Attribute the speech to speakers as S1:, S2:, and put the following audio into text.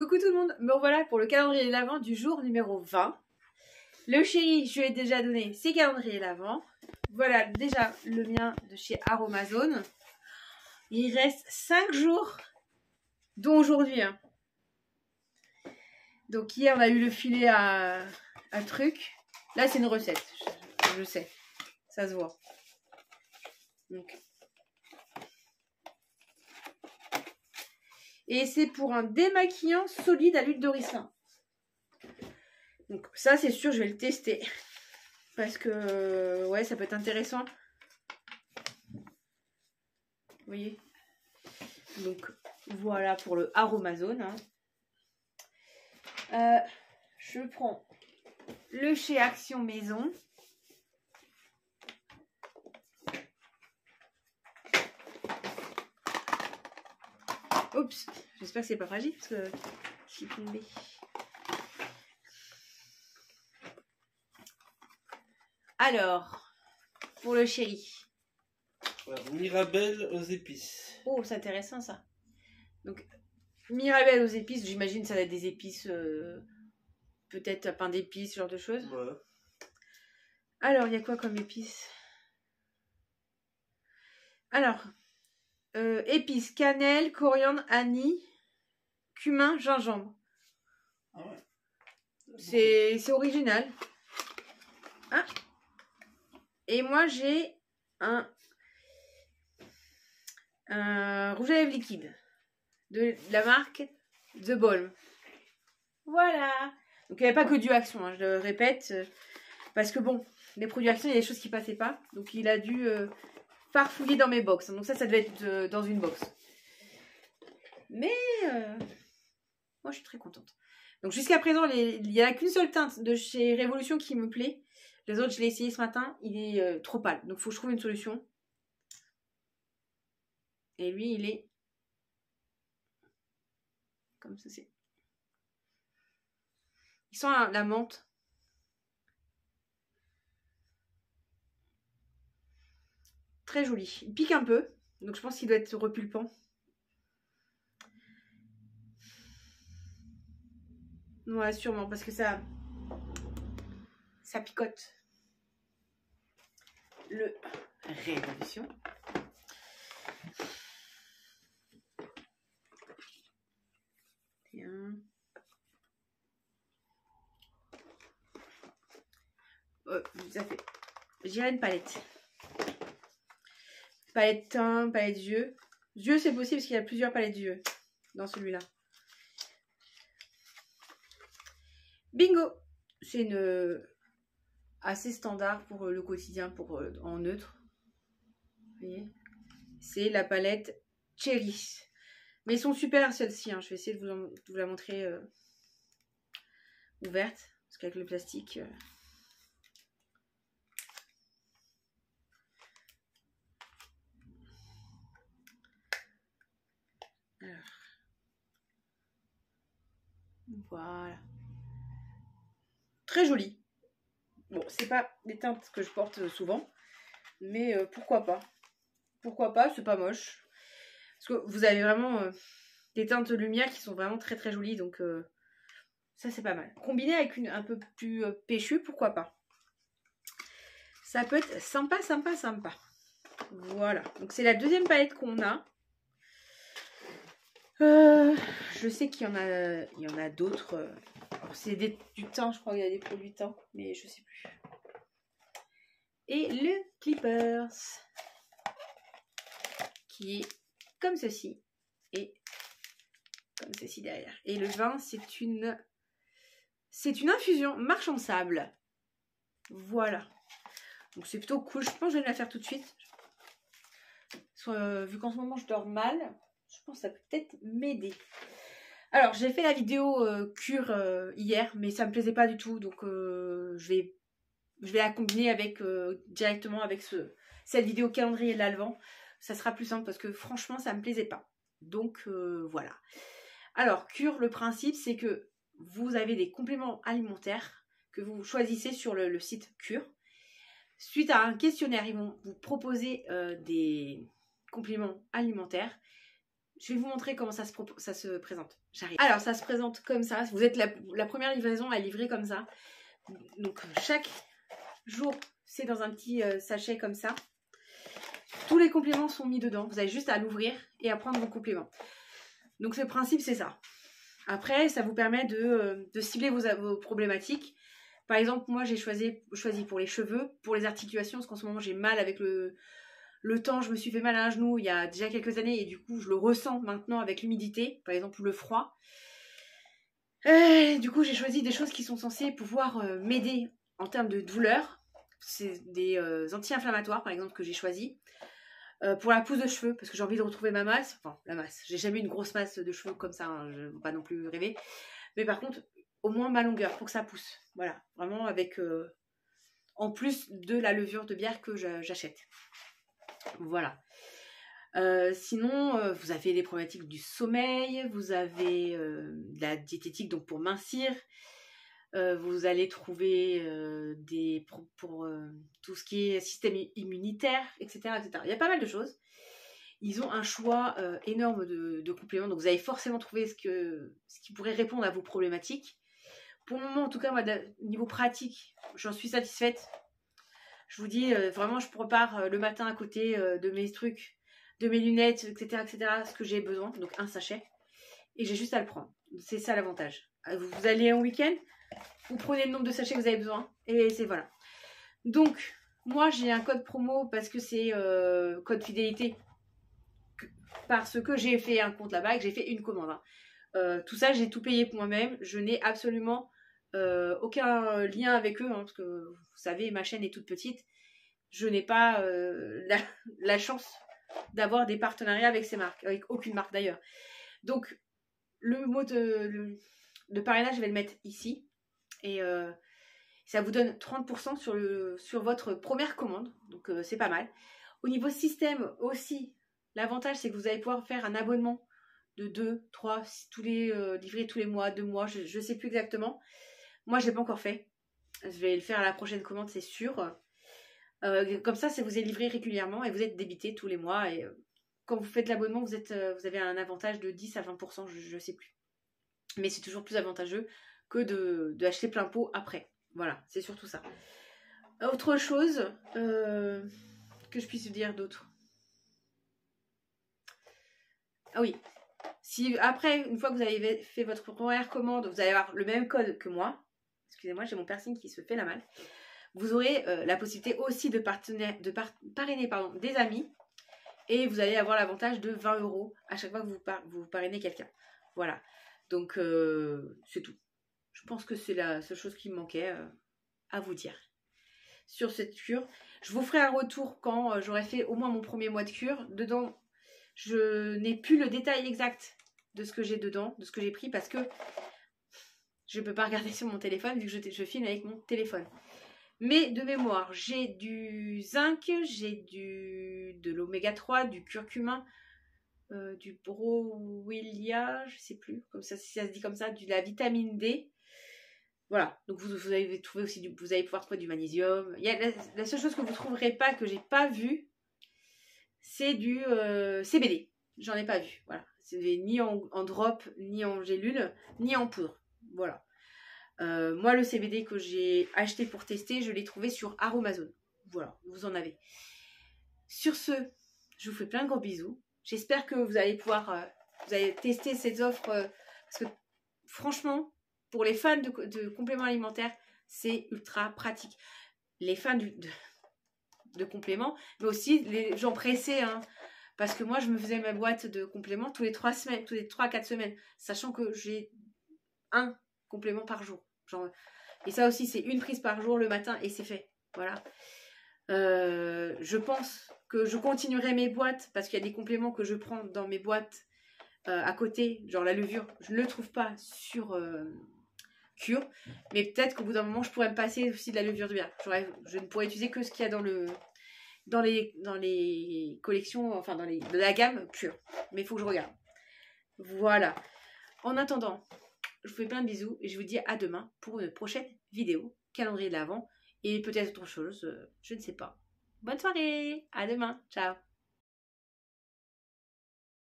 S1: Coucou tout le monde, me revoilà pour le calendrier de l'Avent du jour numéro 20. Le chéri, je lui ai déjà donné ses calendriers l'Avent. Voilà déjà le mien de chez Aromazone. Il reste 5 jours, dont aujourd'hui. Donc hier on a eu le filet à truc. Là c'est une recette, je sais, ça se voit. Donc. Et c'est pour un démaquillant solide à l'huile de ricin. Donc ça c'est sûr je vais le tester. Parce que ouais ça peut être intéressant. Vous voyez. Donc voilà pour le Aromazone. Je prends le chez Action Maison. Oups, j'espère que c'est pas fragile parce que je suis tombée. Alors, pour le chéri.
S2: Alors, Mirabelle aux épices.
S1: Oh, c'est intéressant ça. Donc, Mirabelle aux épices, j'imagine ça va être des épices, peut-être pain d'épices, ce genre de choses.
S2: Ouais.
S1: Alors, il y a quoi comme épices? Alors, épices, cannelle, coriandre, anis, cumin, gingembre.
S2: Ah ouais.
S1: C'est original. Ah. Et moi, j'ai un rouge à lèvres liquide de la marque The Balm. Voilà. Donc, il n'y avait pas que du Action, hein, je le répète. Parce que bon, les produits Action, il y a des choses qui passaient pas. Donc, il a dû farfouiller dans mes box. Donc, ça devait être dans une box. Mais moi, je suis très contente. Donc, jusqu'à présent, il n'y a qu'une seule teinte de chez Révolution qui me plaît. Les autres, je l'ai essayé ce matin. Il est trop pâle. Donc, il faut que je trouve une solution. Et lui, il est comme ceci. Il sent la menthe. Très joli. Il pique un peu. Donc, je pense qu'il doit être repulpant. Ouais, sûrement. Parce que ça picote. Le Révolution. Ça fait. J'irai une palette. Palette teint, palette yeux. Yeux, c'est possible parce qu'il y a plusieurs palettes yeux dans celui-là. Bingo! C'est une assez standard pour le quotidien, pour en neutre. Vous voyez? C'est la palette Cherry. Mais ils sont super celles-ci. Hein. Je vais essayer de vous la montrer ouverte. Parce qu'avec le plastique... Alors. Voilà. Très joli. Bon, c'est pas des teintes que je porte souvent. Mais pourquoi pas. Pourquoi pas, c'est pas moche. Parce que vous avez vraiment des teintes de lumière qui sont vraiment très très jolies. Donc ça c'est pas mal. Combiné avec une un peu plus péchue, pourquoi pas. Ça peut être sympa, sympa, sympa. Voilà. Donc c'est la deuxième palette qu'on a. Je sais qu'il y en a d'autres. C'est du teint, je crois qu'il y a des produits teint. Mais je sais plus. Et le Clippers. Qui est comme ceci. Et comme ceci derrière. Et le vin, c'est une infusion marche en sable. Voilà. Donc c'est plutôt cool. Je pense que je vais la faire tout de suite. Vu qu'en ce moment je dors mal, je pense que ça peut peut-être m'aider. Alors j'ai fait la vidéo cure hier, mais ça me plaisait pas du tout. Donc je vais la combiner avec directement avec cette vidéo calendrier de l'Advent. Ça sera plus simple parce que franchement ça me plaisait pas. Donc voilà. Alors cure, le principe c'est que vous avez des compléments alimentaires que vous choisissez sur le site Cure. Suite à un questionnaire, ils vont vous proposer des compléments alimentaires. Je vais vous montrer comment ça se présente. J'arrive. Alors, ça se présente comme ça. Vous êtes la première livraison à livrer comme ça. Donc, chaque jour, c'est dans un petit sachet comme ça. Tous les compléments sont mis dedans. Vous avez juste à l'ouvrir et à prendre vos compléments. Donc, le principe, c'est ça. Après, ça vous permet de cibler vos problématiques. Par exemple, moi, j'ai choisi pour les cheveux, pour les articulations, parce qu'en ce moment, j'ai mal avec le temps. Je me suis fait mal à un genou il y a déjà quelques années et du coup, je le ressens maintenant avec l'humidité, par exemple, ou le froid. Du coup, j'ai choisi des choses qui sont censées pouvoir m'aider en termes de douleur. C'est des anti-inflammatoires, par exemple, que j'ai choisi. Pour la pousse de cheveux, parce que j'ai envie de retrouver ma masse. Enfin, la masse. J'ai jamais eu une grosse masse de cheveux comme ça, hein, je ne veux pas non plus rêver. Mais par contre, au moins ma longueur, pour que ça pousse. Voilà, vraiment avec... en plus de la levure de bière que j'achète. Voilà. Sinon, vous avez des problématiques du sommeil, vous avez de la diététique donc pour mincir, vous allez trouver pour tout ce qui est système immunitaire, etc., etc. Il y a pas mal de choses. Ils ont un choix énorme de compléments, donc vous allez forcément trouver ce qui pourrait répondre à vos problématiques. Pour le moment, en tout cas, moi, niveau pratique, j'en suis satisfaite. Je vous dis, vraiment, je prépare le matin à côté de mes trucs, de mes lunettes, etc., ce que j'ai besoin. Donc, un sachet. Et j'ai juste à le prendre. C'est ça l'avantage. Vous allez en week-end, vous prenez le nombre de sachets que vous avez besoin. Et c'est voilà. Donc, moi, j'ai un code promo parce que c'est code fidélité. Parce que j'ai fait un compte là-bas et que j'ai fait une commande. Hein. Tout ça, j'ai tout payé pour moi-même. Je n'ai absolument... aucun lien avec eux, hein, parce que vous savez, ma chaîne est toute petite. Je n'ai pas la chance d'avoir des partenariats avec ces marques, avec aucune marque d'ailleurs. Donc, le mot de parrainage, je vais le mettre ici. Et ça vous donne 30% sur votre première commande. Donc, c'est pas mal. Au niveau système aussi, l'avantage, c'est que vous allez pouvoir faire un abonnement de 2, 3, livrés tous les mois, 2 mois, je ne sais plus exactement. Moi, je ne l'ai pas encore fait. Je vais le faire à la prochaine commande, c'est sûr. Comme ça, vous êtes livré régulièrement et vous êtes débité tous les mois. Et quand vous faites l'abonnement, vous avez un avantage de 10 à 20%, je ne sais plus. Mais c'est toujours plus avantageux que d'acheter plein pot après. Voilà, c'est surtout ça. Autre chose que je puisse vous dire d'autre. Ah oui. Si après, une fois que vous avez fait votre première commande, vous allez avoir le même code que moi. Excusez-moi, j'ai mon piercing qui se fait la malle. Vous aurez la possibilité aussi de parrainer des amis. Et vous allez avoir l'avantage de 20 € à chaque fois que vous parrainez quelqu'un. Voilà. Donc, c'est tout. Je pense que c'est la seule chose qui me manquait à vous dire sur cette cure. Je vous ferai un retour quand j'aurai fait au moins mon premier mois de cure. Dedans, je n'ai plus le détail exact de ce que j'ai dedans, de ce que j'ai pris, parce que je ne peux pas regarder sur mon téléphone vu que je filme avec mon téléphone. Mais de mémoire, j'ai du zinc, j'ai de l'oméga 3, du curcumin, du bromelain, je sais plus, comme ça, si ça se dit comme ça, de la vitamine D. Voilà, donc vous allez trouver aussi vous allez pouvoir trouver du magnésium. Il y a la seule chose que vous ne trouverez pas, que j'ai pas vu, c'est du CBD. J'en ai pas vu. Voilà, c'est ni en drop, ni en gélule, ni en poudre. Voilà. Moi, le CBD que j'ai acheté pour tester, je l'ai trouvé sur Aromazone. Voilà, vous en avez. Sur ce, je vous fais plein de gros bisous. J'espère que vous allez pouvoir vous allez tester ces offres parce que franchement, pour les fans de compléments alimentaires, c'est ultra pratique. Les fans de compléments, mais aussi les gens pressés, hein, parce que moi, je me faisais ma boîte de compléments tous les 3 semaines, tous les 3-4 semaines, sachant que j'ai un complément par jour. Genre, et ça aussi, c'est une prise par jour le matin et c'est fait. Voilà. Je pense que je continuerai mes boîtes parce qu'il y a des compléments que je prends dans mes boîtes à côté, genre la levure, je ne le trouve pas sur cure, mais peut-être qu'au bout d'un moment, je pourrais me passer aussi de la levure de bière. Je ne pourrais utiliser que ce qu'il y a dans les collections, enfin de la gamme cure. Mais il faut que je regarde. Voilà. En attendant, je vous fais plein de bisous et je vous dis à demain pour une prochaine vidéo, calendrier de l'Avent et peut-être autre chose, je ne sais pas. Bonne soirée, à demain, ciao.